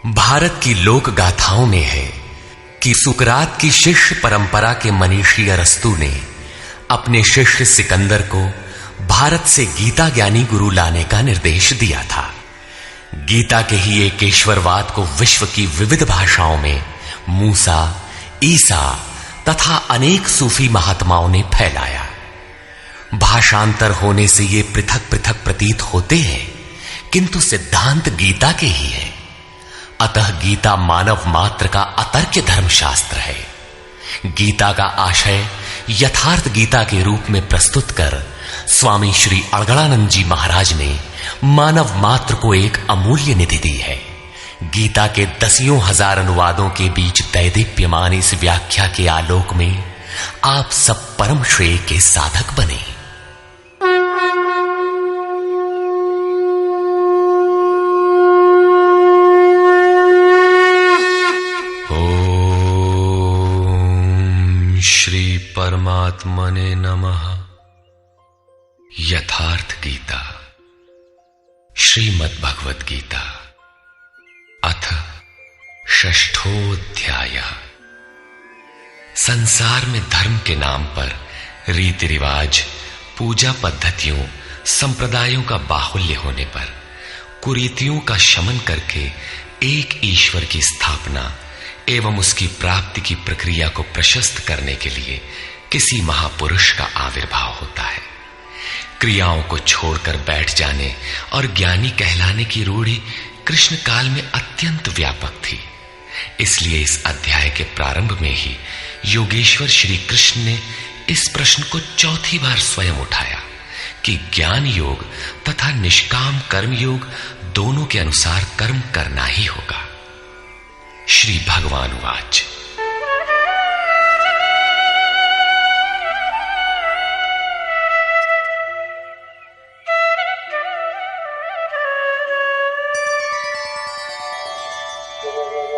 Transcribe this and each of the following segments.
भारत की लोक गाथाओं में है कि सुकरात की शिष्य परंपरा के मनीषी अरस्तु ने अपने शिष्य सिकंदर को भारत से गीता ज्ञानी गुरु लाने का निर्देश दिया था। गीता के ही एक ईश्वरवाद को विश्व की विविध भाषाओं में मूसा, ईसा तथा अनेक सूफी महात्माओं ने फैलाया। भाषांतर होने से ये पृथक पृथक प्रतीत होते हैं, किंतु सिद्धांत गीता के ही है। अतः गीता मानव मात्र का अतर्क्य धर्मशास्त्र है। गीता का आशय यथार्थ गीता के रूप में प्रस्तुत कर स्वामी श्री अड़गड़ानंद जी महाराज ने मानव मात्र को एक अमूल्य निधि दी है। गीता के दसियों हजार अनुवादों के बीच दैदीप्यमान इस व्याख्या के आलोक में आप सब परम श्रेय के साधक बने। श्री परमात्मने नमः। यथार्थ गीता श्रीमद् भगवत गीता अथ षष्ठोऽध्याय। संसार में धर्म के नाम पर रीति रिवाज, पूजा पद्धतियों, संप्रदायों का बाहुल्य होने पर कुरीतियों का शमन करके एक ईश्वर की स्थापना एवं उसकी प्राप्ति की प्रक्रिया को प्रशस्त करने के लिए किसी महापुरुष का आविर्भाव होता है। क्रियाओं को छोड़कर बैठ जाने और ज्ञानी कहलाने की रूढ़ी कृष्ण काल में अत्यंत व्यापक थी। इसलिए इस अध्याय के प्रारंभ में ही योगेश्वर श्री कृष्ण ने इस प्रश्न को चौथी बार स्वयं उठाया कि ज्ञान योग तथा निष्काम कर्म योग दोनों के अनुसार कर्म करना ही होगा। श्री भगवान वाच।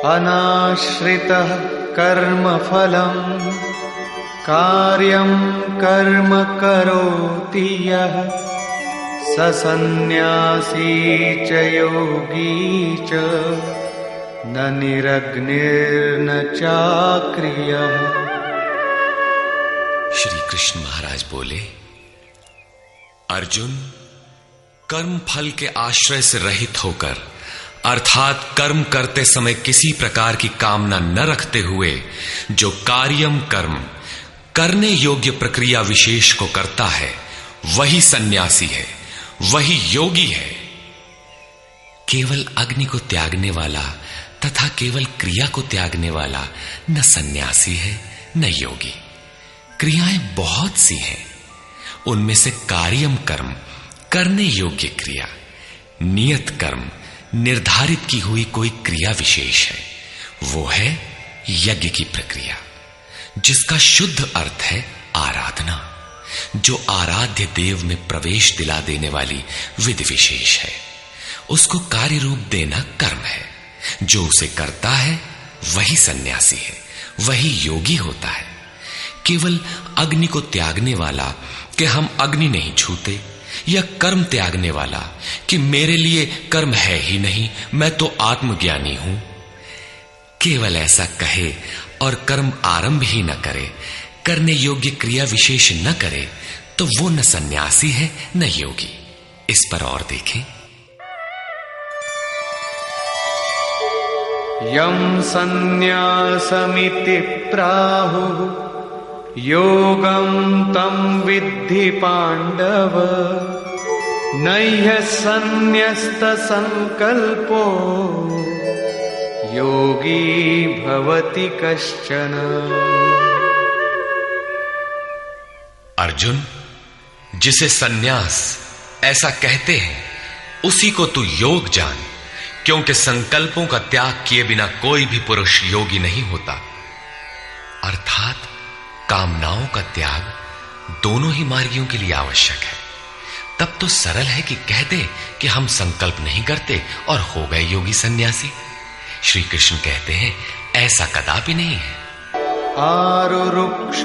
अनाश्रितः कर्मफलम् कार्यं कर्म करोति यः स सन्न्यासी च योगी च न निरग्निर्न चाक्रियः। श्री कृष्ण महाराज बोले, अर्जुन, कर्म फल के आश्रय से रहित होकर अर्थात कर्म करते समय किसी प्रकार की कामना न रखते हुए जो कार्यम कर्म करने योग्य प्रक्रिया विशेष को करता है, वही सन्यासी है, वही योगी है। केवल अग्नि को त्यागने वाला तथा केवल क्रिया को त्यागने वाला न सन्यासी है न योगी। क्रियाएं बहुत सी हैं, उनमें से कार्यम कर्म करने योग्य क्रिया, नियत कर्म निर्धारित की हुई कोई क्रिया विशेष है, वो है यज्ञ की प्रक्रिया, जिसका शुद्ध अर्थ है आराधना, जो आराध्य देव में प्रवेश दिला देने वाली विधि विशेष है। उसको कार्य रूप देना कर्म है। जो उसे करता है वही सन्यासी है, वही योगी होता है। केवल अग्नि को त्यागने वाला कि हम अग्नि नहीं छूते, या कर्म त्यागने वाला कि मेरे लिए कर्म है ही नहीं, मैं तो आत्मज्ञानी हूं, केवल ऐसा कहे और कर्म आरंभ ही न करे, करने योग्य क्रिया विशेष न करे, तो वो न सन्यासी है न योगी। इस पर और देखें। यम सन्न्यासमिति प्राहुः योगं तं विद्धि पांडव नह्य सन्न्यस्त संकल्पो योगी भवति कश्चन। अर्जुन, जिसे सन्यास ऐसा कहते हैं उसी को तू योग जान, क्योंकि संकल्पों का त्याग किए बिना कोई भी पुरुष योगी नहीं होता। अर्थात कामनाओं का त्याग दोनों ही मार्गियों के लिए आवश्यक है। तब तो सरल है कि कह दे कि हम संकल्प नहीं करते और हो गए योगी सन्यासी। श्री कृष्ण कहते हैं ऐसा कदापि नहीं है। आरुरुक्षोर्मुनेर्योगं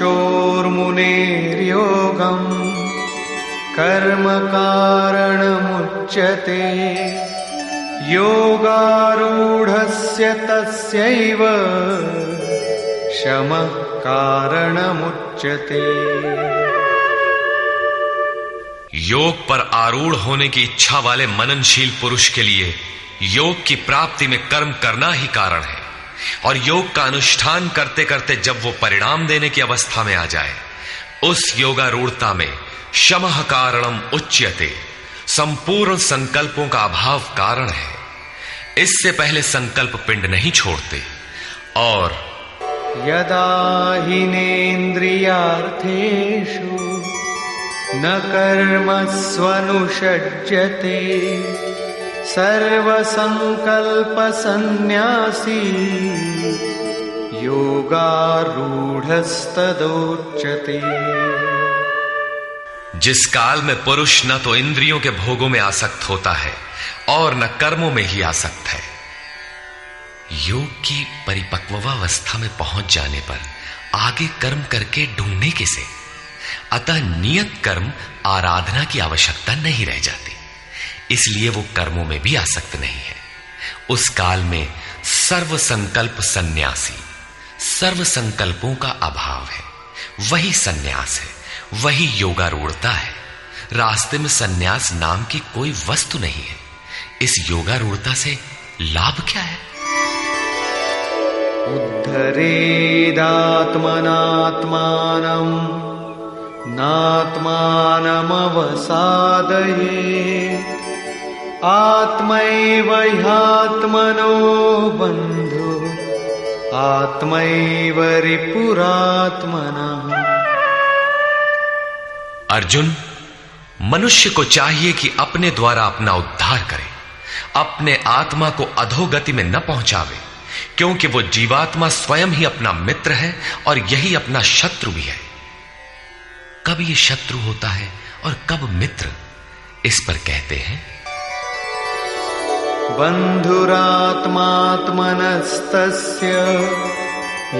कर्म कारणमुच्यते योगारूढस्य तस्यैव शमः कारणमुच्यते। योग पर आरूढ़ होने की इच्छा वाले मननशील पुरुष के लिए योग की प्राप्ति में कर्म करना ही कारण है, और योग का अनुष्ठान करते करते जब वो परिणाम देने की अवस्था में आ जाए, उस योगारूढ़ता में शमः कारणम उच्यते, संपूर्ण संकल्पों का अभाव कारण है। इससे पहले संकल्प पिंड नहीं छोड़ते। और यदा हिनेन्द्रियार्थेषु न कर्मस्वनुषज्यते सर्वसंकल्पसन्न्यासी योगारूढ़स्तदोच्यते। जिस काल में पुरुष न तो इंद्रियों के भोगों में आसक्त होता है और न कर्मों में ही आसक्त है, योग की परिपक्वावस्था में पहुंच जाने पर आगे कर्म करके ढूंढने किसे। अतः नियत कर्म आराधना की आवश्यकता नहीं रह जाती, इसलिए वो कर्मों में भी आसक्त नहीं है। उस काल में सर्व संकल्प सन्यासी, सर्व संकल्पों का अभाव है, वही सन्यास है, वही योगारूढ़ता है। रास्ते में सन्यास नाम की कोई वस्तु नहीं है। इस योगारूढ़ता से लाभ क्या है? उद्धरेदात्मनात्मानं नात्मानमवसादयेत् आत्मैव ह्यात्मनो बन्धु आत्मैव रिपुरात्मनः। अर्जुन, मनुष्य को चाहिए कि अपने द्वारा अपना उद्धार करे, अपने आत्मा को अधोगति में न पहुंचावे, क्योंकि वो जीवात्मा स्वयं ही अपना मित्र है और यही अपना शत्रु भी है। कब ये शत्रु होता है और कब मित्र, इस पर कहते हैं बन्धुरात्मात्मनस्तस्य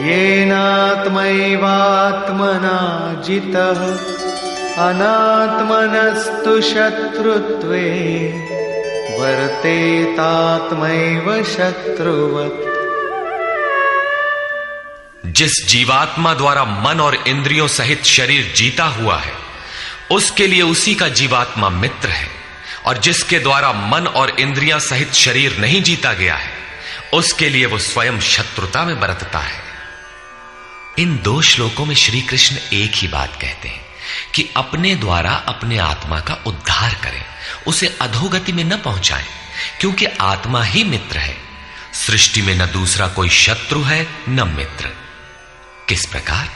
येनात्मैवात्मना जितः अनात्मनस्तु शत्रुत्वे वर्तेतात्मैव शत्रुवत्। जिस जीवात्मा द्वारा मन और इंद्रियों सहित शरीर जीता हुआ है, उसके लिए उसी का जीवात्मा मित्र है, और जिसके द्वारा मन और इंद्रियां सहित शरीर नहीं जीता गया है, उसके लिए वो स्वयं शत्रुता में बरतता है। इन दो श्लोकों में श्री कृष्ण एक ही बात कहते हैं कि अपने द्वारा अपने आत्मा का उद्धार करें, उसे अधोगति में न पहुंचाएं, क्योंकि आत्मा ही मित्र है। सृष्टि में न दूसरा कोई शत्रु है न मित्र। किस प्रकार?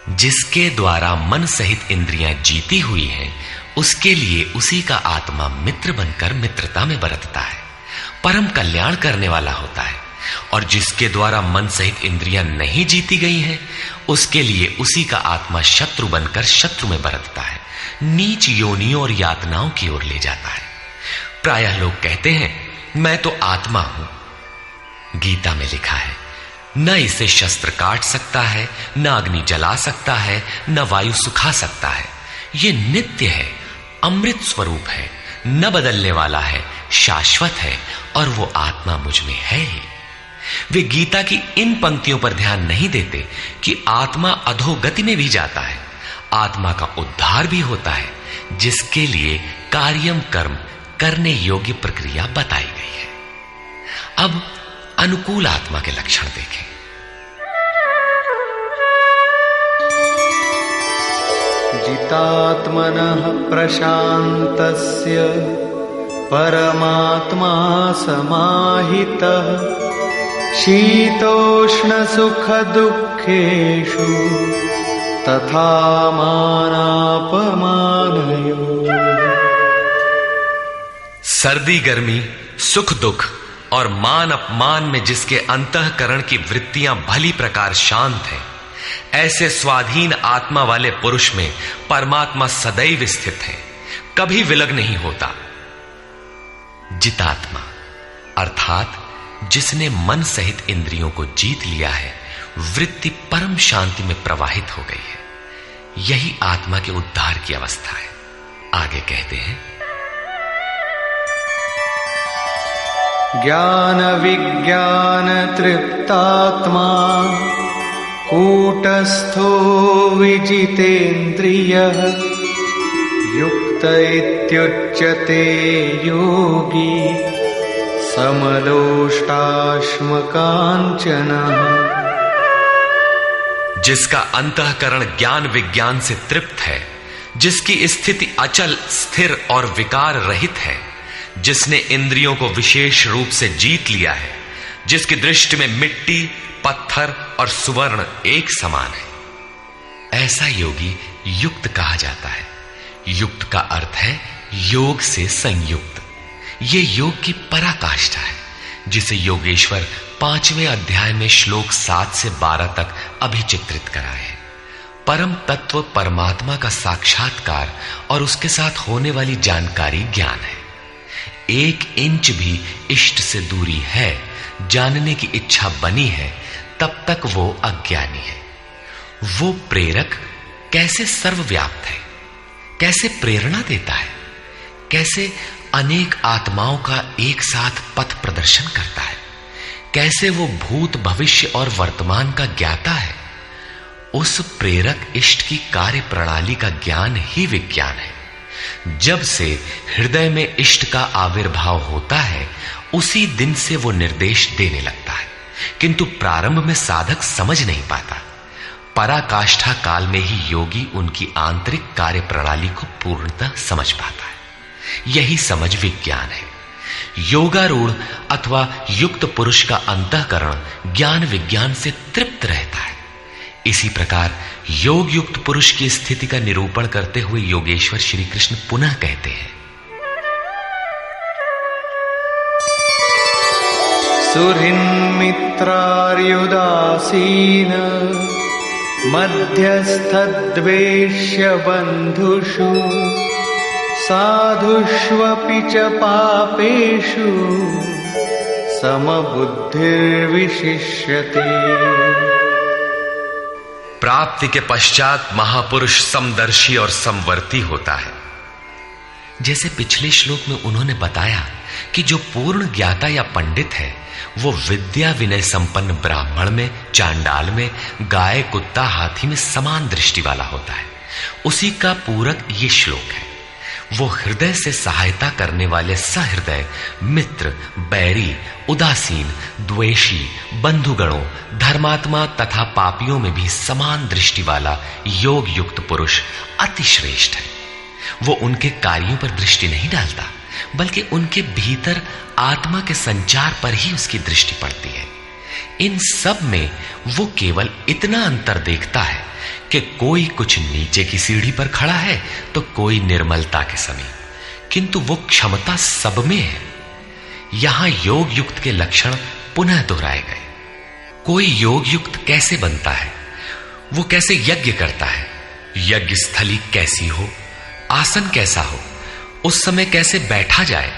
जिसके द्वारा मन सहित इंद्रियां जीती हुई हैं, उसके लिए उसी का आत्मा मित्र बनकर मित्रता में बरतता है, परम कल्याण करने वाला होता है। और जिसके द्वारा मन सहित इंद्रियां नहीं जीती गई हैं, उसके लिए उसी का आत्मा शत्रु बनकर शत्रु में बरतता है, नीच योनियों और यातनाओं की ओर ले जाता है। प्रायः लोग कहते हैं मैं तो आत्मा हूं। गीता में लिखा है, न इसे शस्त्र काट सकता है, न अग्नि जला सकता है, न वायु सुखा सकता है। ये नित्य है, अमृत स्वरूप है, न बदलने वाला है, शाश्वत है, और वो आत्मा मुझ में है ही। वे गीता की इन पंक्तियों पर ध्यान नहीं देते कि आत्मा अधोगति में भी जाता है, आत्मा का उद्धार भी होता है, जिसके लिए कार्यम कर्म करने योग्य प्रक्रिया बताई गई है। अब अनुकूल आत्मा के लक्षण देखें। जितात्मनः प्रशान्तस्य परमात्मा समाहितः शीतोष्णसुखदुःखेषु तथा मानापमानयोः। सर्दी गर्मी, सुख दुख और मान अपमान में जिसके अंतःकरण की वृत्तियां भली प्रकार शांत हैं, ऐसे स्वाधीन आत्मा वाले पुरुष में परमात्मा सदैव स्थित है, कभी विलग नहीं होता। जितात्मा अर्थात जिसने मन सहित इंद्रियों को जीत लिया है, वृत्ति परम शांति में प्रवाहित हो गई है, यही आत्मा के उद्धार की अवस्था है। आगे कहते हैं, ज्ञान विज्ञान तृप्तात्मा कूटस्थो विजितेन्द्रियः युक्त इत्युच्यते योगी समलोष्टाश्मकाञ्चनः। जिसका अंतःकरण ज्ञान विज्ञान से तृप्त है, जिसकी स्थिति अचल स्थिर और विकार रहित है, जिसने इंद्रियों को विशेष रूप से जीत लिया है, जिसकी दृष्टि में मिट्टी पत्थर और सुवर्ण एक समान है, ऐसा योगी युक्त कहा जाता है। युक्त का अर्थ है योग से संयुक्त। ये योग की पराकाष्ठा है, जिसे योगेश्वर 5वें अध्याय में श्लोक 7 से 12 तक अभिचित्रित कराए हैं। परम तत्व परमात्मा का साक्षात्कार और उसके साथ होने वाली जानकारी ज्ञान है। 1 इंच भी इष्ट से दूरी है, जानने की इच्छा बनी है, तब तक वो अज्ञानी है। वो प्रेरक कैसे सर्वव्याप्त है, कैसे प्रेरणा देता है, कैसे अनेक आत्माओं का एक साथ पथ प्रदर्शन करता है, कैसे वो भूत भविष्य और वर्तमान का ज्ञाता है। उस प्रेरक इष्ट की कार्य प्रणाली का ज्ञान ही विज्ञान है। जब से हृदय में इष्ट का आविर्भाव होता है, उसी दिन से वो निर्देश देने लगता है, किंतु प्रारंभ में साधक समझ नहीं पाता। पराकाष्ठा काल में ही योगी उनकी आंतरिक कार्य प्रणाली को पूर्णतः समझ पाता है। यही समझ विज्ञान है। योगारूढ़ अथवा युक्त पुरुष का अंतःकरण ज्ञान विज्ञान से तृप्त रहता है। इसी प्रकार योग युक्त पुरुष की स्थिति का निरूपण करते हुए योगेश्वर श्री कृष्ण पुनः कहते हैं, सुहृन्मित्रार्युदासीन मध्यस्थद्वेष्य बन्धुषु साधुष्वपि च पापेषु समबुद्धिर्विशिष्यते। प्राप्ति के पश्चात महापुरुष समदर्शी और समवर्ती होता है। जैसे पिछले श्लोक में उन्होंने बताया कि जो पूर्ण ज्ञाता या पंडित है, वो विद्या विनय संपन्न ब्राह्मण में, चांडाल में, गाय कुत्ता हाथी में समान दृष्टि वाला होता है। उसी का पूरक ये श्लोक है। वो हृदय से सहायता करने वाले सहृदय, मित्र, बैरी, उदासीन, द्वेषी, बंधुगणों, धर्मात्मा तथा पापियों में भी समान दृष्टि वाला योग युक्त पुरुष अति श्रेष्ठ है। वो उनके कार्यों पर दृष्टि नहीं डालता, बल्कि उनके भीतर आत्मा के संचार पर ही उसकी दृष्टि पड़ती है। इन सब में वो केवल इतना अंतर देखता है कि कोई कुछ नीचे की सीढ़ी पर खड़ा है तो कोई निर्मलता के समीप, किंतु वो क्षमता सब में है। यहां योग युक्त के लक्षण पुनः दोहराए गए। कोई योग युक्त कैसे बनता है, वो कैसे यज्ञ करता है, यज्ञ स्थली कैसी हो, आसन कैसा हो, उस समय कैसे बैठा जाए,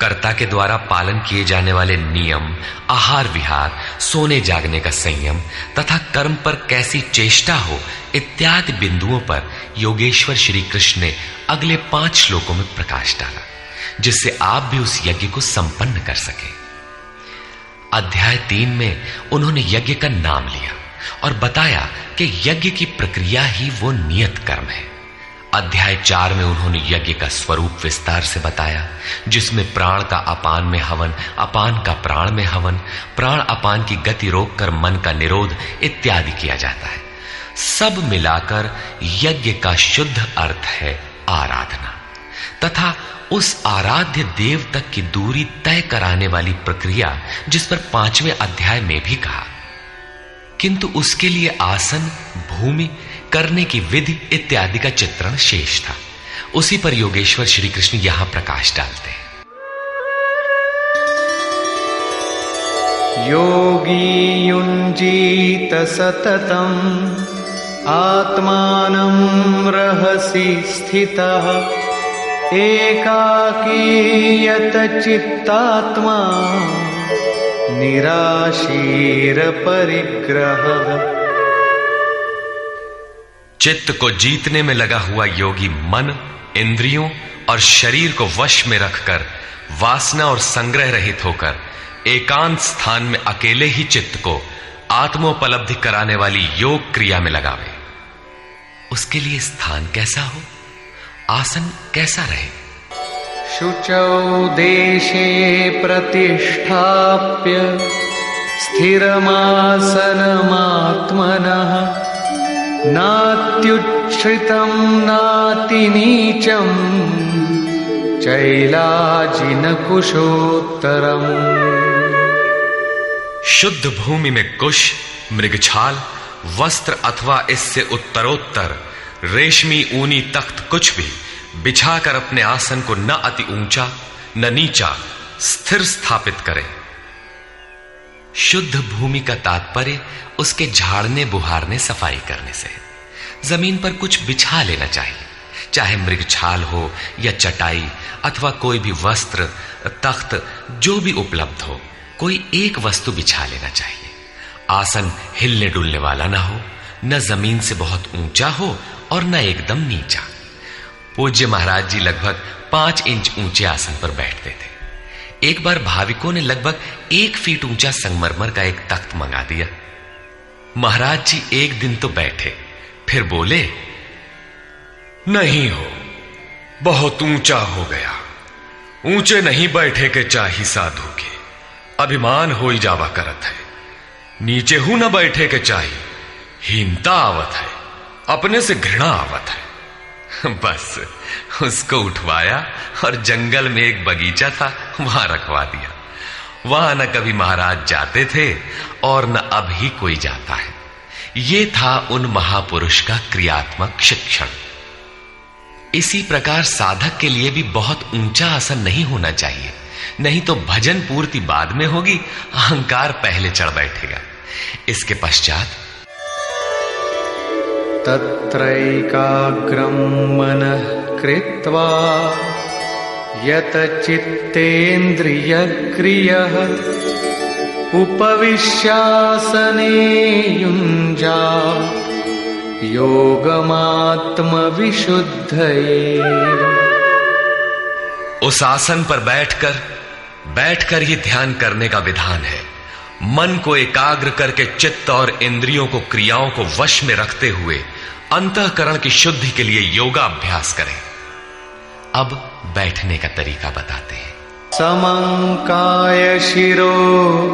कर्ता के द्वारा पालन किए जाने वाले नियम, आहार विहार, सोने जागने का संयम तथा कर्म पर कैसी चेष्टा हो, इत्यादि बिंदुओं पर योगेश्वर श्री कृष्ण ने अगले 5 श्लोकों में प्रकाश डाला, जिससे आप भी उस यज्ञ को संपन्न कर सके। अध्याय 3 में उन्होंने यज्ञ का नाम लिया और बताया कि यज्ञ की प्रक्रिया ही वो नियत कर्म है। अध्याय 4 में उन्होंने यज्ञ का स्वरूप विस्तार से बताया, जिसमें प्राण का अपान में हवन, अपान का प्राण में हवन, प्राण अपान की गति रोककर मन का निरोध इत्यादि किया जाता है। सब मिलाकर यज्ञ का शुद्ध अर्थ है आराधना, तथा उस आराध्य देव तक की दूरी तय कराने वाली प्रक्रिया, जिस पर 5वें अध्याय में भी कहा। किंतु उसके लिए आसन, भूमि, करने की विधि इत्यादि का चित्रण शेष था। उसी पर योगेश्वर श्री कृष्ण यहां प्रकाश डालते हैं। योगी युञ्जीत सततम् आत्मानं रहसि स्थितः एकाकीयत चित्तात्मा निराशीर परिग्रह। चित्त को जीतने में लगा हुआ योगी मन, इंद्रियों और शरीर को वश में रखकर वासना और संग्रह रहित होकर एकांत स्थान में अकेले ही चित्त को आत्मोपलब्धि कराने वाली योग क्रिया में लगावे। उसके लिए स्थान कैसा हो, आसन कैसा रहे? शुचौ देशे प्रतिष्ठाप्य स्थिरमासनमात्मनः नात्युच्छ्रितं नातिनीचं चैलाजिनकुशोत्तरम्। शुद्ध भूमि में कुश, मृगछाल, वस्त्र अथवा इससे उत्तरोत्तर रेशमी ऊनी तख्त कुछ भी बिछाकर अपने आसन को न अति ऊंचा न नीचा स्थिर स्थापित करें। शुद्ध भूमि का तात्पर्य उसके झाड़ने बुहारने सफाई करने से। जमीन पर कुछ बिछा लेना चाहिए, चाहे मृगछाल हो या चटाई अथवा कोई भी वस्त्र, तख्त जो भी उपलब्ध हो, कोई एक वस्तु बिछा लेना चाहिए। आसन हिलने डुलने वाला ना हो, न जमीन से बहुत ऊंचा हो और न एकदम नीचा। पूज्य महाराज जी लगभग 5 इंच ऊंचे आसन पर बैठते थे। एक बार भाविकों ने लगभग 1 फीट ऊंचा संगमरमर का एक तख्त मंगा दिया। महाराज जी एक दिन तो बैठे, फिर बोले, नहीं हो, बहुत ऊंचा हो गया, ऊंचे नहीं बैठे के चाही साधु के, अभिमान हो ही जावा करत है, नीचे हूं न बैठे के चाही, हीनता आवत है, अपने से घृणा आवत है। बस उसको उठवाया और जंगल में एक बगीचा था, वहां रखवा दिया। वहां न कभी महाराज जाते थे और न अब ही कोई जाता है। ये था उन महापुरुष का क्रियात्मक शिक्षण। इसी प्रकार साधक के लिए भी बहुत ऊंचा आसन नहीं होना चाहिए, नहीं तो भजन पूर्ति बाद में होगी, अहंकार पहले चढ़ बैठेगा। इसके पश्चात तत्रैकाग्रं मनः कृत्वा यत चित्तेन्द्रियक्रियः उपविश्यासने युञ्जात् योगमात्मविशुद्धये। उस आसन पर बैठकर ही ध्यान करने का विधान है। मन को एकाग्र करके चित्त और इंद्रियों को, क्रियाओं को वश में रखते हुए अंतःकरण की शुद्धि के लिए योगा अभ्यास करें। अब बैठने का तरीका बताते हैं। समंकाय शिरो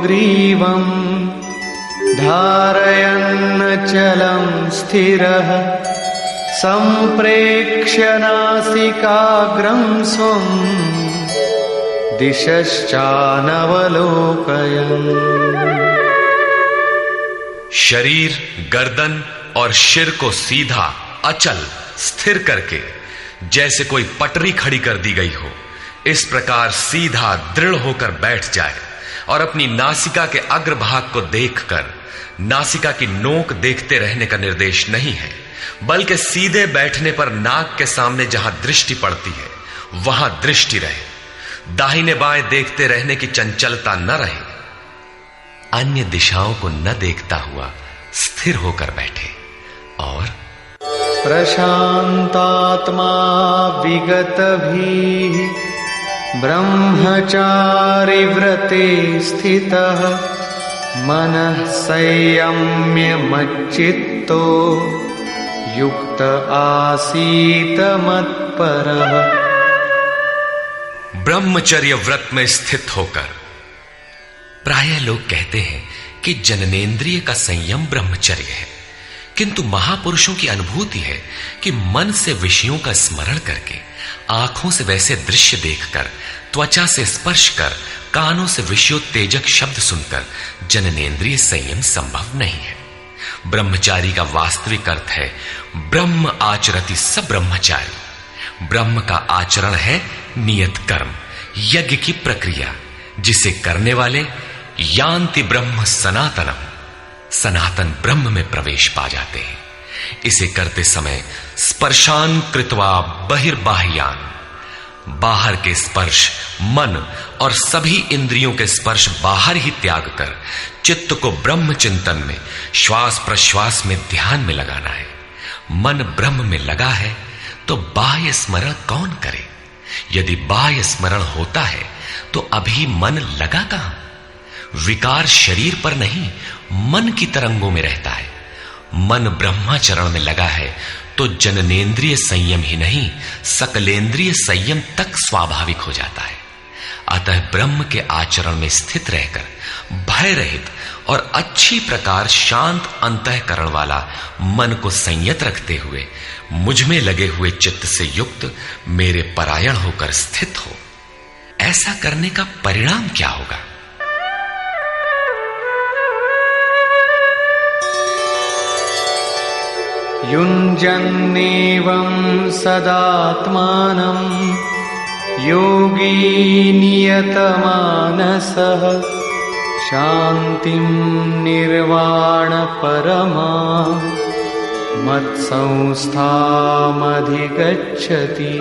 ग्रीवं धारयन्नचलं स्थिरः संप्रेक्ष्य नासिकाग्रं स्वं दिशश्चानवलोकयन्। शरीर, गर्दन और सिर को सीधा, अचल, स्थिर करके जैसे कोई पटरी खड़ी कर दी गई हो, इस प्रकार सीधा दृढ़ होकर बैठ जाए और अपनी नासिका के अग्रभाग को देखकर, नासिका की नोक देखते रहने का निर्देश नहीं है, बल्कि सीधे बैठने पर नाक के सामने जहां दृष्टि पड़ती है वहां दृष्टि रहे। दाहिने बाएं देखते रहने की चंचलता न रहे। अन्य दिशाओं को न देखता हुआ स्थिर होकर बैठे और प्रशांतात्मा विगतभिः ब्रह्मचारि व्रते स्थितः मनः संयम्य मच्चित्तो युक्त आसीत मत्परः। ब्रह्मचर्य व्रत में स्थित होकर। प्रायः लोग कहते हैं कि जननेंद्रिय का संयम ब्रह्मचर्य है, किंतु महापुरुषों की अनुभूति है कि मन से विषयों का स्मरण करके, आंखों से वैसे दृश्य देखकर, त्वचा से स्पर्श कर, कानों से विषयोत्तेजक शब्द सुनकर जननेंद्रिय संयम संभव नहीं है। ब्रह्मचारी का वास्तविक अर्थ है ब्रह्म आचरति स ब्रह्मचारी। ब्रह्म का आचरण है नियत कर्म, यज्ञ की प्रक्रिया, जिसे करने वाले यान्ति ब्रह्म सनातनम, सनातन ब्रह्म में प्रवेश पा जाते हैं। इसे करते समय स्पर्शान कृत्वा बहिर्बाह्यान, बाहर के स्पर्श, मन और सभी इंद्रियों के स्पर्श बाहर ही त्याग कर चित्त को ब्रह्म चिंतन में, श्वास प्रश्वास में ध्यान में लगाना है। मन ब्रह्म में लगा है तो बाह्य स्मरण कौन करे? यदि बाह्य स्मरण होता है तो अभी मन लगा कहां? विकार शरीर पर नहीं, मन की तरंगों में रहता है। मन ब्रह्माचरण में लगा है तो जननेन्द्रिय संयम ही नहीं, सकलेंद्रिय संयम तक स्वाभाविक हो जाता है। अतः ब्रह्म के आचरण में स्थित रहकर भय रहित और अच्छी प्रकार शांत अंतःकरण वाला मन को संयत रखते हुए मुझ में लगे हुए चित्त से युक्त मेरे परायण होकर स्थित हो। ऐसा करने का परिणाम क्या होगा? युञ्जन्नेवं सदात्मानं योगी नियतमानसः शान्तिं निर्वाण परमा मत्संस्थामधिगच्छति।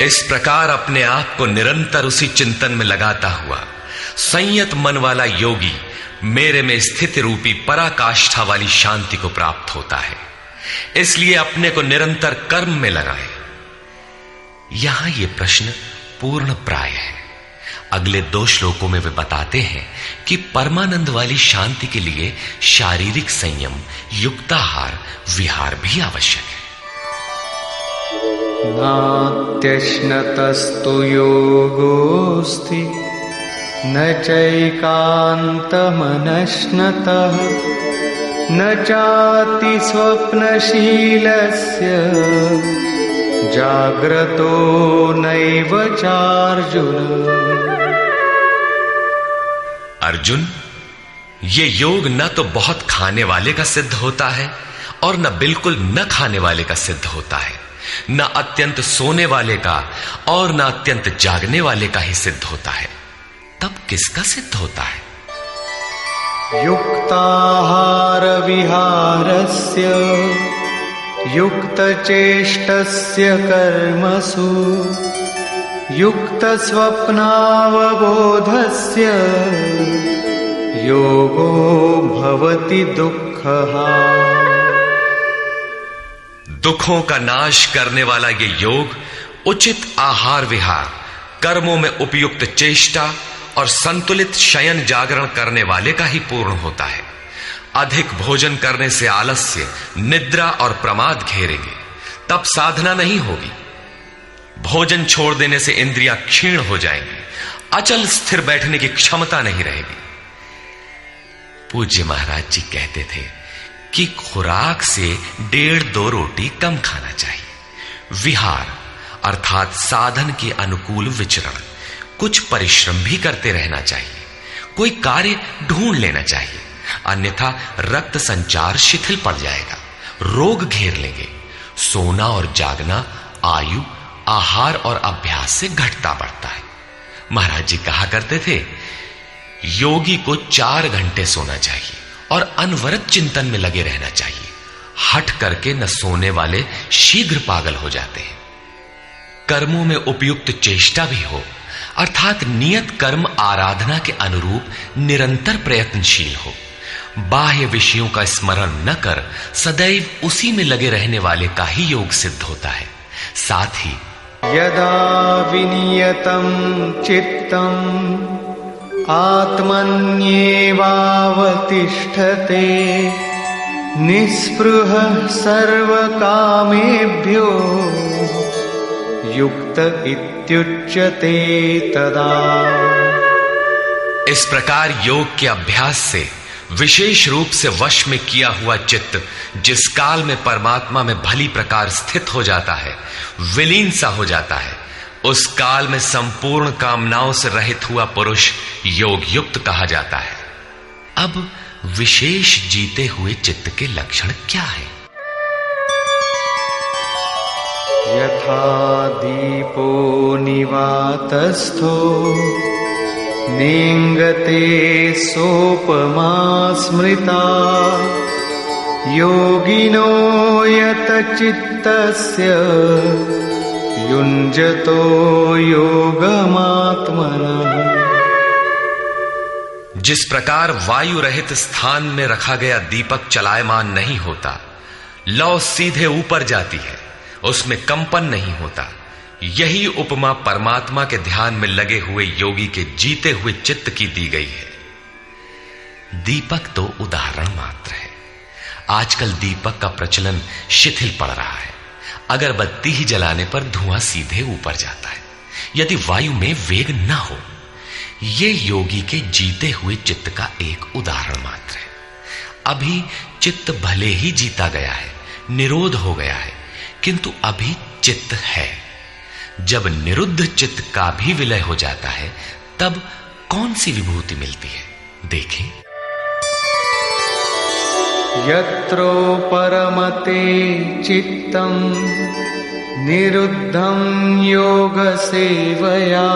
इस प्रकार अपने आप को निरंतर उसी चिंतन में लगाता हुआ संयत मन वाला योगी मेरे में स्थिति रूपी पराकाष्ठा वाली शांति को प्राप्त होता है। इसलिए अपने को निरंतर कर्म में लगाए। यहां यह प्रश्न पूर्ण प्राय है। अगले 2 श्लोकों में वे बताते हैं कि परमानंद वाली शांति के लिए शारीरिक संयम, युक्ताहार, विहार भी आवश्यक है। नात्यश्नतस्तु योगोऽस्ति न चैकान्तमनश्नतः न चाति स्वप्नशीलस्य जाग्रतो नैव चार्जुन। अर्जुन, ये योग न तो बहुत खाने वाले का सिद्ध होता है और न बिल्कुल न खाने वाले का सिद्ध होता है, न अत्यंत सोने वाले का और न अत्यंत जागने वाले का ही सिद्ध होता है। तब किसका सिद्ध होता है? युक्ताहार विहारस्य युक्तचेष्टस्य कर्मसु युक्तस्वप्नावबोधस्य योगो भवति दुःखः। दुखों का नाश करने वाला ये योग उचित आहार विहार, कर्मों में उपयुक्त चेष्टा और संतुलित शयन जागरण करने वाले का ही पूर्ण होता है। अधिक भोजन करने से आलस्य, निद्रा और प्रमाद घेरेंगे, तब साधना नहीं होगी। भोजन छोड़ देने से इंद्रियां क्षीण हो जाएंगी, अचल स्थिर बैठने की क्षमता नहीं रहेगी। पूज्य महाराज जी कहते थे कि खुराक से 1.5-2 रोटी कम खाना चाहिए। विहार अर्थात साधन के अनुकूल विचरण, कुछ परिश्रम भी करते रहना चाहिए। कोई कार्य ढूंढ लेना चाहिए, अन्यथा रक्त संचार शिथिल पड़ जाएगा, रोग घेर लेंगे। सोना और जागना आयु, आहार और अभ्यास से घटता बढ़ता है। महाराज जी कहा करते थे, योगी को 4 घंटे सोना चाहिए और अनवरत चिंतन में लगे रहना चाहिए। हट करके न सोने वाले शीघ्र पागल हो जाते हैं। कर्मों में उपयुक्त चेष्टा भी हो, अर्थात नियत कर्म आराधना के अनुरूप निरंतर प्रयत्नशील हो। बाह्य विषयों का स्मरण न कर सदैव उसी में लगे रहने वाले का ही योग सिद्ध होता है। साथ ही यदा विनियतं चित्तम् आत्मन्येवावतिष्ठते निःस्पृहः सर्वकामेभ्यो युक्त इत्युच्यते तदा। इस प्रकार योग के अभ्यास से विशेष रूप से वश में किया हुआ चित्त जिस काल में परमात्मा में भली प्रकार स्थित हो जाता है, विलीन सा हो जाता है, उस काल में संपूर्ण कामनाओं से रहित हुआ पुरुष योग युक्त कहा जाता है। अब विशेष जीते हुए चित्त के लक्षण क्या है? यथा दीपो निवातस्थो नेङ्गते सोपमा स्मृता योगिनो यतचित्तस्य युञ्जतो योगमात्मनः। जिस प्रकार वायु रहित स्थान में रखा गया दीपक चलायमान नहीं होता, लौ सीधे ऊपर जाती है, उसमें कंपन नहीं होता, यही उपमा परमात्मा के ध्यान में लगे हुए योगी के जीते हुए चित्त की दी गई है। दीपक तो उदाहरण मात्र है। आजकल दीपक का प्रचलन शिथिल पड़ रहा है। अगरबत्ती ही जलाने पर धुआं सीधे ऊपर जाता है यदि वायु में वेग न हो। यह योगी के जीते हुए चित्त का एक उदाहरण मात्र है। अभी चित्त भले ही जीता गया है, निरोध हो गया है, किंतु अभी चित्त है। जब निरुद्ध चित्त का भी विलय हो जाता है तब कौन सी विभूति मिलती है, देखें। यत्रो परमते चित्तम निरुद्धं योग सेवया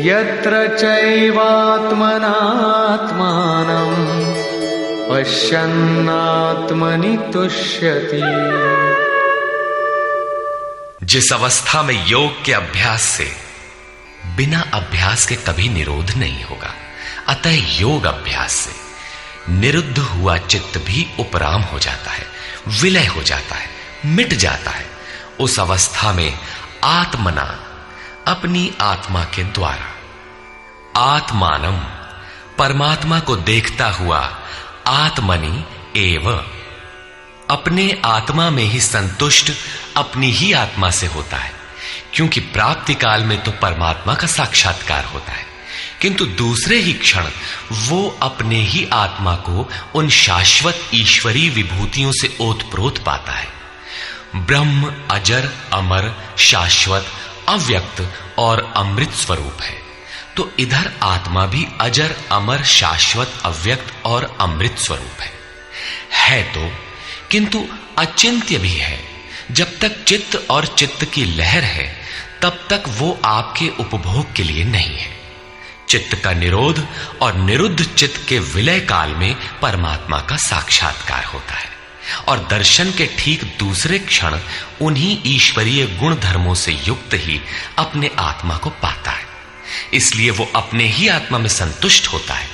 यत्र चैवात्मनात्मानं पश्यन्नात्मनि तुष्यति। जिस अवस्था में योग के अभ्यास से बिना अभ्यास के कभी निरोध नहीं होगा, अतः योग अभ्यास से निरुद्ध हुआ चित्त भी उपराम हो जाता है, विलय हो जाता है, मिट जाता है। उस अवस्था में आत्मना, अपनी आत्मा के द्वारा, आत्मानम, परमात्मा को देखता हुआ, आत्मनि एव, अपने आत्मा में ही संतुष्ट अपनी ही आत्मा से होता है। क्योंकि प्राप्ति काल में तो परमात्मा का साक्षात्कार होता है, किंतु दूसरे ही क्षण वो अपने ही आत्मा को उन शाश्वत ईश्वरीय विभूतियों से ओतप्रोत पाता है। ब्रह्म अजर, अमर, शाश्वत, अव्यक्त और अमृत स्वरूप है। तो इधर आत्मा भी अजर, अमर, शाश्वत, अव्यक्त और अमृत स्वरूप है तो, किंतु अचिंत्य भी है। जब तक चित्त और चित्त की लहर है तब तक वो आपके उपभोग के लिए नहीं है। चित्त का निरोध और निरुद्ध चित्त के विलय काल में परमात्मा का साक्षात्कार होता है और दर्शन के ठीक दूसरे क्षण उन्हीं ईश्वरीय गुण धर्मों से युक्त ही अपने आत्मा को पाता है। इसलिए वो अपने ही आत्मा में संतुष्ट होता है।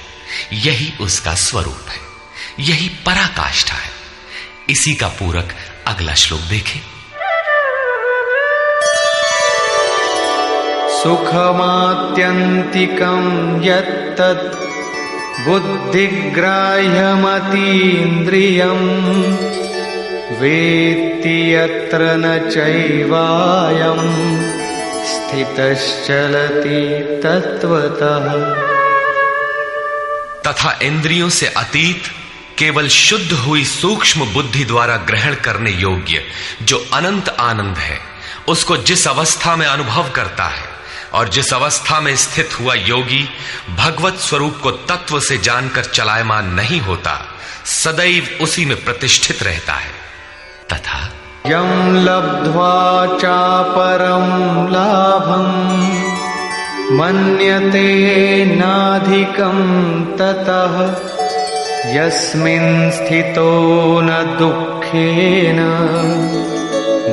यही उसका स्वरूप है, यही पराकाष्ठा है। इसी का पूरक अगला श्लोक देखें। सुखमात्यन्तिकं यत्तत् बुद्धिग्राह्यमतीन्द्रियं वेत्ति यत्र न चैवायं स्थितश्चलति तत्वतः। तथा इंद्रियों से अतीत केवल शुद्ध हुई सूक्ष्म बुद्धि द्वारा ग्रहण करने योग्य जो अनंत आनंद है, उसको जिस अवस्था में अनुभव करता है और जिस अवस्था में स्थित हुआ योगी भगवत स्वरूप को तत्व से जानकर चलायमान नहीं होता, सदैव उसी में प्रतिष्ठित रहता है। तथा यं लब्ध्वा चापरं लाभं मन्यते नाधिकं ततः यस्मिन् स्थितो न दुःखेन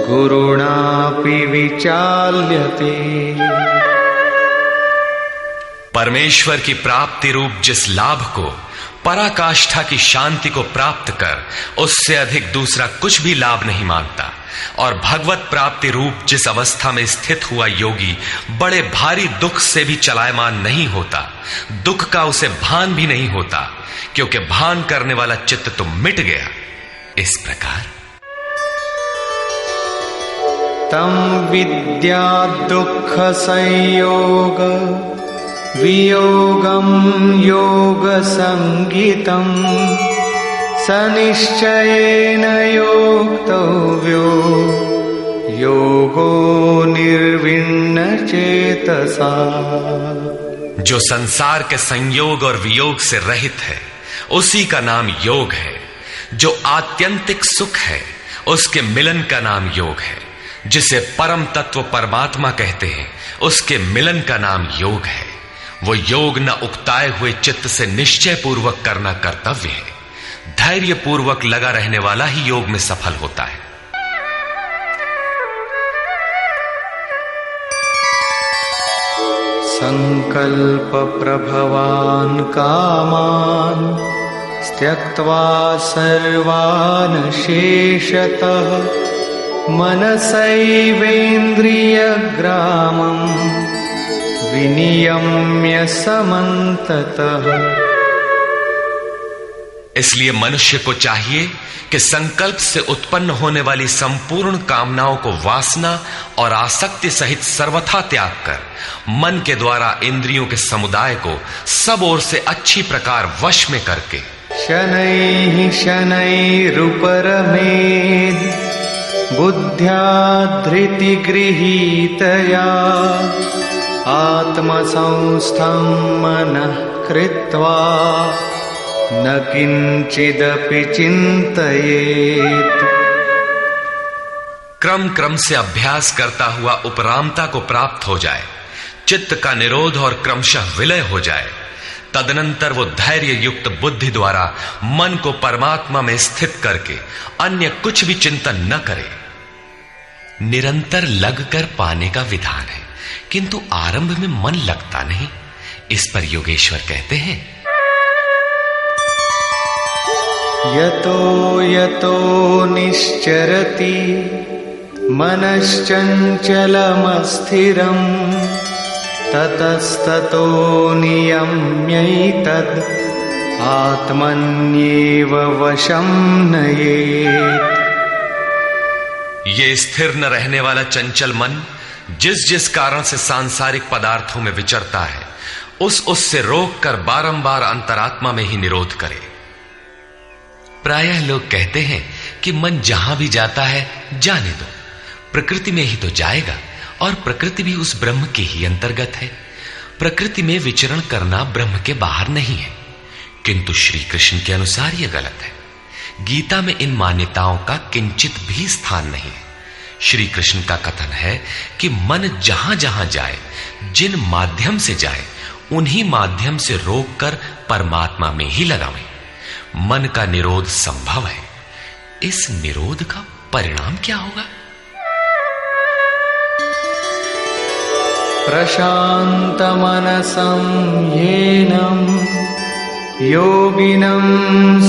गुरुणापि विचाल्यते। परमेश्वर की प्राप्ति रूप जिस लाभ को, पराकाष्ठा की शांति को प्राप्त कर उससे अधिक दूसरा कुछ भी लाभ नहीं मांगता, और भगवत प्राप्ति रूप जिस अवस्था में स्थित हुआ योगी बड़े भारी दुख से भी चलायमान नहीं होता, दुख का उसे भान भी नहीं होता, क्योंकि भान करने वाला चित्त तो मिट गया। इस प्रकार तम विद्या दुख संयोग वियोगम योग संगीतम सनिश्चयेन योक्तव्यो योगो निर्विण्ण चेतसा। जो संसार के संयोग और वियोग से रहित है उसी का नाम योग है। जो आत्यंतिक सुख है उसके मिलन का नाम योग है। जिसे परम तत्व परमात्मा कहते हैं उसके मिलन का नाम योग है। वो योग न उकताए हुए चित्त से निश्चय पूर्वक करना कर्तव्य है। धैर्य पूर्वक लगा रहने वाला ही योग में सफल होता है। संकल्प प्रभवान कामान त्यक्त्वा सर्वान् शेषतः मनसैवेन्द्रियग्रामं विनियम्य समन्ततः। इसलिए मनुष्य को चाहिए कि संकल्प से उत्पन्न होने वाली संपूर्ण कामनाओं को वासना और आसक्ति सहित सर्वथा त्याग कर मन के द्वारा इंद्रियों के समुदाय को सब ओर से अच्छी प्रकार वश में करके शनैः शनैरुपरमेद् बुद्ध्या धृतिगृहीतया आत्मसंस्थं मनः कृत्वा न किंचिदपि चिंतयेत्। क्रम क्रम से अभ्यास करता हुआ उपरामता को प्राप्त हो जाए, चित्त का निरोध और क्रमशः विलय हो जाए, तदनंतर वो धैर्य युक्त बुद्धि द्वारा मन को परमात्मा में स्थित करके अन्य कुछ भी चिंतन न करे। निरंतर लगकर पाने का विधान है, किंतु आरंभ में मन लगता नहीं। इस पर योगेश्वर कहते हैं, यतो यतो निश्चरति मनश्चञ्चलमस्थिरम् ततस्ततो नियम्यैतद् आत्मन्येव वशं नयेत्। ये स्थिर न रहने वाला चंचल मन जिस जिस कारण से सांसारिक पदार्थों में विचरता है, उससे रोककर बारंबार अंतरात्मा में ही निरोध करे। प्रायः लोग कहते हैं कि मन जहां भी जाता है जाने दो, प्रकृति में ही तो जाएगा और प्रकृति भी उस ब्रह्म के ही अंतर्गत है। प्रकृति में विचरण करना ब्रह्म के बाहर नहीं है। किंतु श्री कृष्ण के अनुसार यह गलत है। गीता में इन मान्यताओं का किंचित भी स्थान नहीं है। श्री कृष्ण का कथन है कि मन जहां जहां जाए, जिन माध्यम से जाए, उन्हीं माध्यम से रोककर परमात्मा में ही लगावें। मन का निरोध संभव है। इस निरोध का परिणाम क्या होगा? प्रशान्तमनसं येनं योगिनं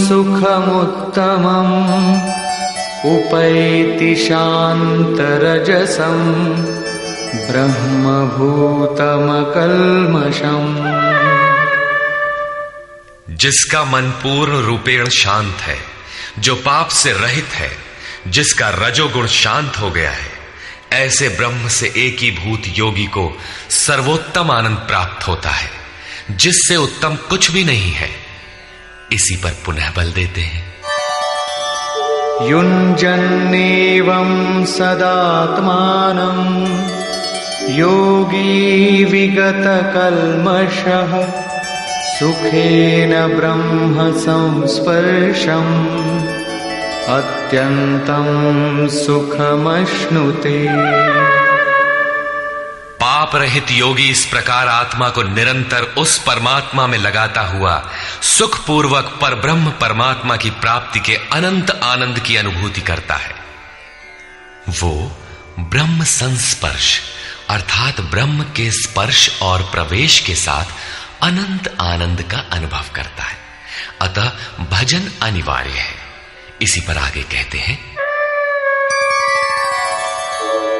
सुखमुत्तमम् उपैति शान्तरजसं ब्रह्मभूतमकल्मषम्। जिसका मन पूर्ण रूपेण शांत है, जो पाप से रहित है, जिसका रजोगुण शांत हो गया है, ऐसे ब्रह्म से एकीभूत योगी को सर्वोत्तम आनंद प्राप्त होता है, जिससे उत्तम कुछ भी नहीं है। इसी पर पुनः बल देते हैं, युञ्जन्नेवं सदात्मानं योगी विगतकल्मषः सुखेन ब्रह्म संस्पर्शम् अत्यंतं सुखमश्नुते। पाप रहित योगी इस प्रकार आत्मा को निरंतर उस परमात्मा में लगाता हुआ सुखपूर्वक परब्रह्म परमात्मा की प्राप्ति के अनंत आनंद की अनुभूति करता है। वो ब्रह्म संस्पर्श अर्थात ब्रह्म के स्पर्श और प्रवेश के साथ अनंत आनंद का अनुभव करता है। अतः भजन अनिवार्य है। इसी पर आगे कहते हैं,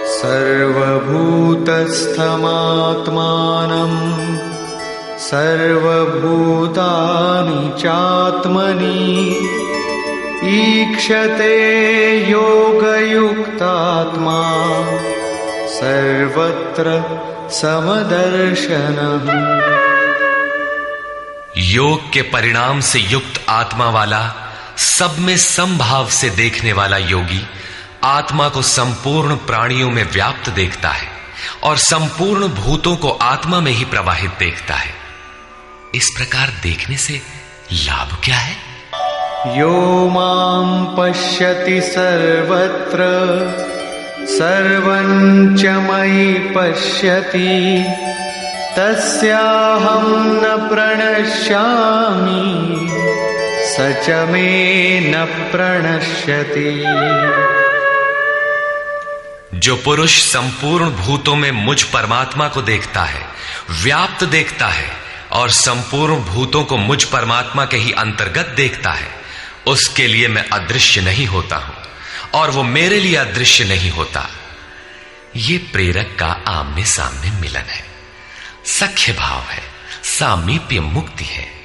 सर्वभूतस्थमात्मानं सर्वभूतानि चात्मनि ईक्षते योगयुक्तात्मा सर्वत्र समदर्शनः। योग के परिणाम से युक्त आत्मा वाला, सब में समभाव से देखने वाला योगी आत्मा को संपूर्ण प्राणियों में व्याप्त देखता है और संपूर्ण भूतों को आत्मा में ही प्रवाहित देखता है। इस प्रकार देखने से लाभ क्या है? यो मां पश्यति सर्वत्र सर्वं च मयि पश्यति तस्याहं न प्रणश्यामि स च मे न प्रणश्यति। जो पुरुष संपूर्ण भूतों में मुझ परमात्मा को देखता है, व्याप्त देखता है और संपूर्ण भूतों को मुझ परमात्मा के ही अंतर्गत देखता है, उसके लिए मैं अदृश्य नहीं होता हूं और वो मेरे लिए अदृश्य नहीं होता। ये प्रेरक का आमने सामने मिलन है, सख्य भाव है, सामीप्य मुक्ति है।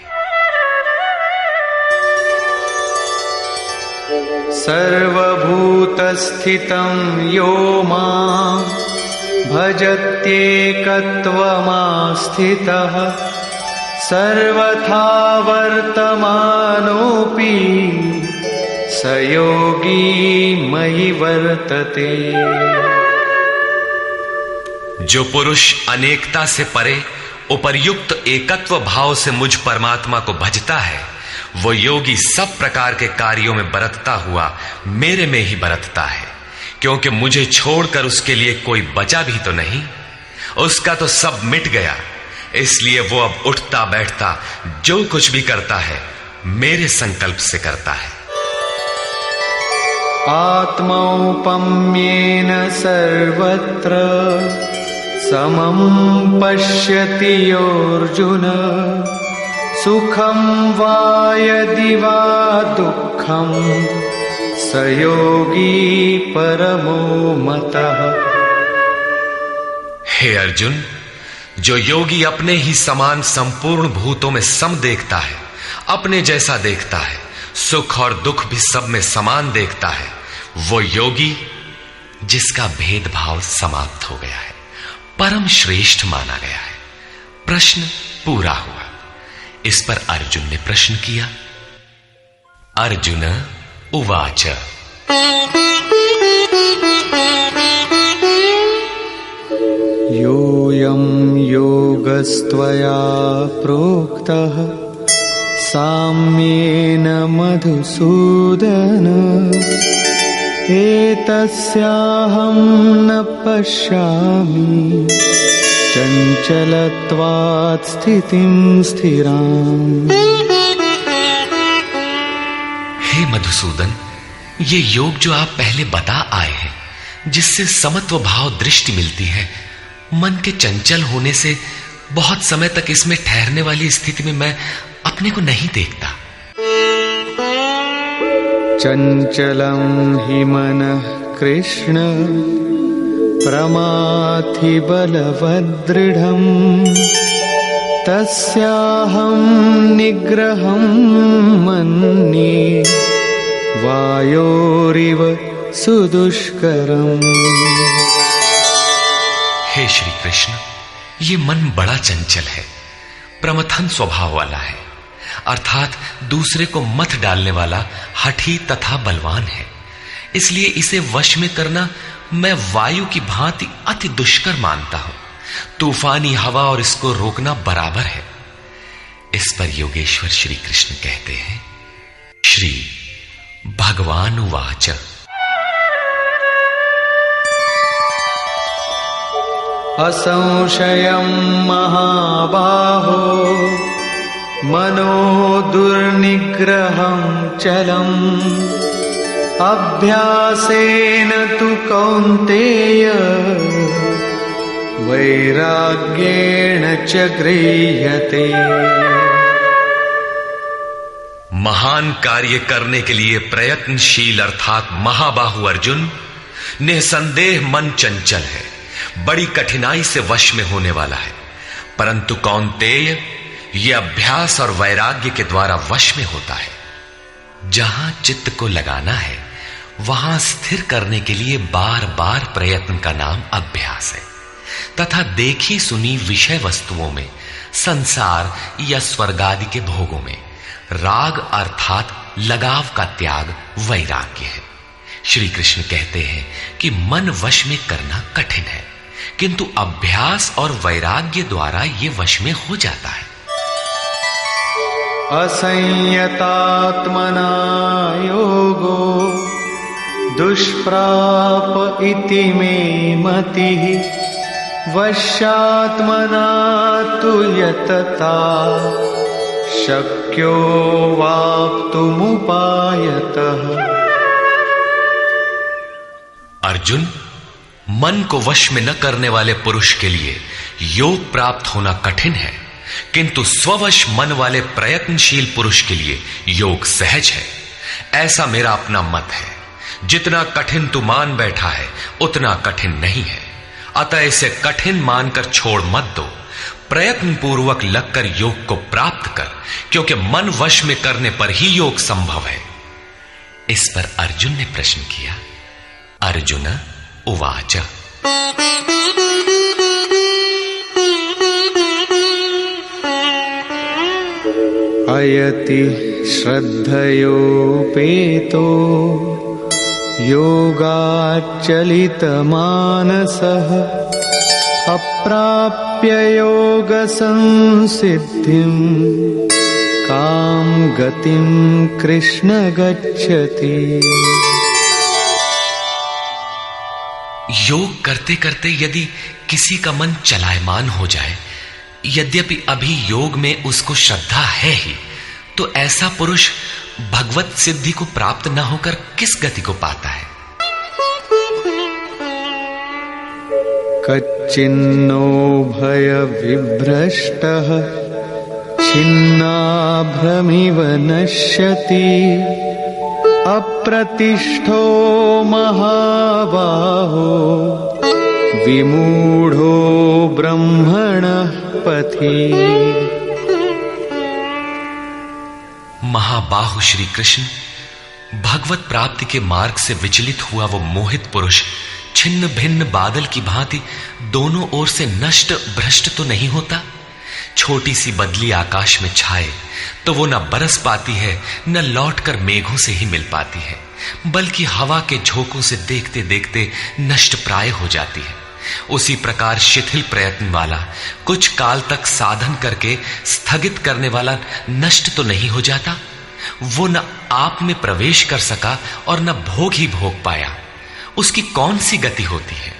सर्वभूतस्थितं यो मां भजत्येकत्वमास्थितः सर्वथा वर्तमानोऽपि स योगी मयि वर्तते। जो पुरुष अनेकता से परे उपर्युक्त एकत्व भाव से मुझ परमात्मा को भजता है, वो योगी सब प्रकार के कार्यों में बरतता हुआ मेरे में ही बरतता है, क्योंकि मुझे छोड़कर उसके लिए कोई बचा भी तो नहीं। उसका तो सब मिट गया, इसलिए वो अब उठता बैठता जो कुछ भी करता है मेरे संकल्प से करता है। आत्मौपम्येन सर्वत्र समं पश्यति योऽर्जुन सुखं वा यदि वा दुःखं स योगी परमो मतः। हे अर्जुन, जो योगी अपने ही समान संपूर्ण भूतों में सम देखता है, अपने जैसा देखता है, सुख और दुख भी सब में समान देखता है, वो योगी जिसका भेदभाव समाप्त हो गया है, परम श्रेष्ठ माना गया है। प्रश्न पूरा हुआ। इस पर अर्जुन ने प्रश्न किया। अर्जुन उवाच योऽयं योगस्त्वया प्रोक्तः साम्येन मधुसूदन एतस्याहं न पश्यामि चञ्चलत्वात् स्थितिं स्थिराम्। हे मधुसूदन, ये योग जो आप पहले बता आए हैं, जिससे समत्व भाव दृष्टि मिलती है, मन के चंचल होने से बहुत समय तक इसमें ठहरने वाली स्थिति में मैं अपने को नहीं देखता। चंचलं हि मनः कृष्ण प्रमाथि बलवदृढम् तस्याहं निग्रहं मन्ये वायोरिव सुदुष्करम्। हे श्री कृष्ण, ये मन बड़ा चंचल है, प्रमथन स्वभाव वाला है, अर्थात दूसरे को मत डालने वाला हठी तथा बलवान है। इसलिए इसे वश में करना मैं वायु की भांति अति दुष्कर मानता हूं। तूफानी हवा और इसको रोकना बराबर है। इस पर योगेश्वर श्री कृष्ण कहते हैं, श्री भगवान उवाच असंशयं महाबाहो मनो दुर्निग्रहं चलम् अभ्यासेन तु कौन्तेय वैराग्येण च गृह्यते। महान कार्य करने के लिए प्रयत्नशील अर्थात महाबाहु अर्जुन, निसंदेह मन चंचल है, बड़ी कठिनाई से वश में होने वाला है, परंतु कौन्तेय यह अभ्यास और वैराग्य के द्वारा वश में होता है। जहां चित्त को लगाना है वहां स्थिर करने के लिए बार बार प्रयत्न का नाम अभ्यास है, तथा देखी सुनी विषय वस्तुओं में, संसार या स्वर्ग आदि के भोगों में राग अर्थात लगाव का त्याग वैराग्य है। श्री कृष्ण कहते हैं कि मन वश में करना कठिन है, किंतु अभ्यास और वैराग्य द्वारा यह वश में हो जाता है। असंयतात्मना योगो दुष्प्राप इति मे मतिः वश्यात्मना तु यतता शक्यो वाप्तुमुपायतः। अर्जुन, मन को वश में न करने वाले पुरुष के लिए योग प्राप्त होना कठिन है, किंतु स्ववश मन वाले प्रयत्नशील पुरुष के लिए योग सहज है। ऐसा मेरा अपना मत है। जितना कठिन तू मान बैठा है उतना कठिन नहीं है, अतः इसे कठिन मानकर छोड़ मत दो। प्रयत्न पूर्वक लगकर योग को प्राप्त कर, क्योंकि मन वश में करने पर ही योग संभव है। इस पर अर्जुन ने प्रश्न किया। अर्जुन उवाच अयति श्रद्धयोपेतो योगाच्चलितमानसः अप्राप्य योगसंसिद्धिं कां गतिं कृष्ण गच्छति। योग करते करते यदि किसी का मन चलायमान हो जाए, यद्यपि अभी योग में उसको श्रद्धा है ही, तो ऐसा पुरुष भगवत सिद्धि को प्राप्त न होकर किस गति को पाता है? कच्चिन्नो भय विभ्रष्टः छिन्नाभ्रमिव नश्यति अप्रतिष्ठो महाबाहो विमूढ़ो ब्रह्मणः पथि। महाबाहु श्री कृष्ण, भगवत प्राप्ति के मार्ग से विचलित हुआ वो मोहित पुरुष छिन्न भिन्न बादल की भांति दोनों ओर से नष्ट भ्रष्ट तो नहीं होता। छोटी सी बदली आकाश में छाए तो वो न बरस पाती है, न लौटकर मेघों से ही मिल पाती है, बल्कि हवा के झोंकों से देखते देखते नष्ट प्राय हो जाती है। उसी प्रकार शिथिल प्रयत्न वाला, कुछ काल तक साधन करके स्थगित करने वाला नष्ट तो नहीं हो जाता। वो न आप में प्रवेश कर सका और न भोग ही भोग पाया, उसकी कौन सी गति होती है?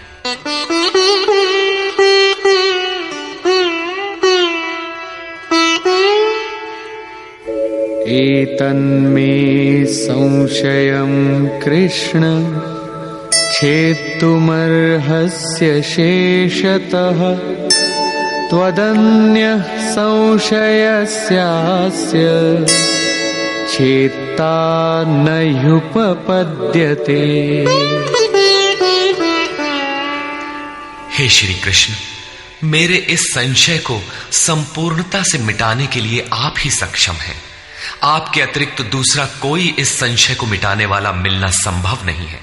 एतन्मे संशयं कृष्ण छेत्तुमर्हस्य शेषतः त्वदन्यः संशयस्यास्य छेत्ता नह्युपपद्यते। हे श्री कृष्ण, मेरे इस संशय को संपूर्णता से मिटाने के लिए आप ही सक्षम हैं। आपके अतिरिक्त दूसरा कोई इस संशय को मिटाने वाला मिलना संभव नहीं है।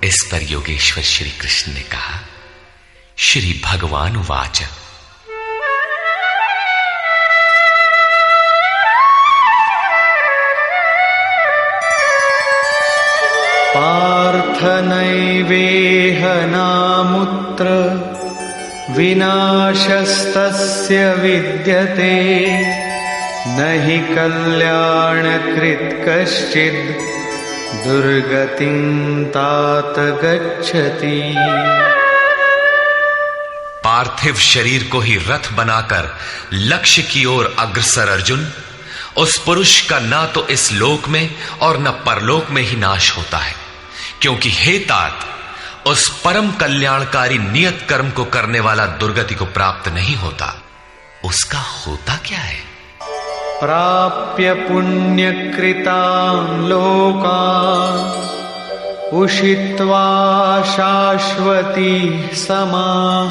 इस पर योगेश्वर श्री कृष्ण ने कहा। श्री भगवान उवाच पार्थ नैवेह नामुत्र विनाशस्तस्य विद्यते न हि कल्याणकृत् कश्चित् दुर्गतिं तात गच्छति। पार्थिव शरीर को ही रथ बनाकर लक्ष्य की ओर अग्रसर अर्जुन, उस पुरुष का ना तो इस लोक में और न परलोक में ही नाश होता है, क्योंकि हे तात, उस परम कल्याणकारी नियत कर्म को करने वाला दुर्गति को प्राप्त नहीं होता। उसका होता क्या है? प्राप्य पुण्यकृतान् लोकान् उषित्वा शाश्वती समाः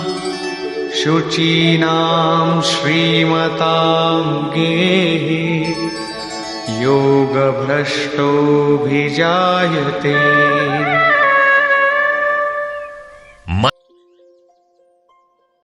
शुचीनां श्रीमतां गेहि योगभ्रष्टोऽभिजायते।